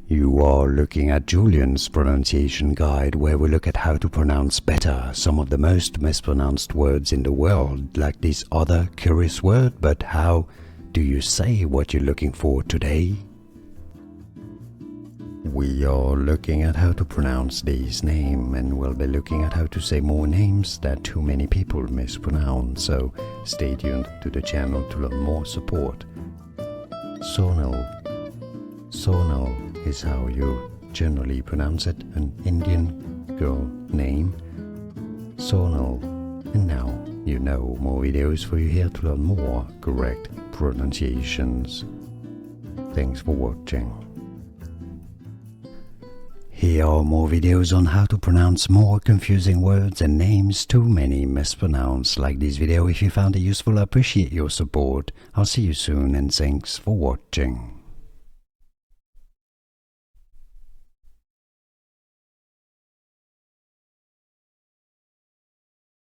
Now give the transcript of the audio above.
You are looking at Julian's pronunciation guide, where we look at how to pronounce better some of the most mispronounced words in the world, like this other curious word. But how do you say what you're looking for today? We are looking at how to pronounce this name, and we'll be looking at how to say more names that too many people mispronounce, so stay tuned to the channel to learn more support. Sonal. Sonal is how you generally pronounce it, an Indian girl name. Sonal. And now you know more videos for you here to learn more correct pronunciations. Thanks for watching. Here are more videos on how to pronounce more confusing words and names too many mispronounced. Like this video if you found it useful. I appreciate your support. I'll see you soon and thanks for watching.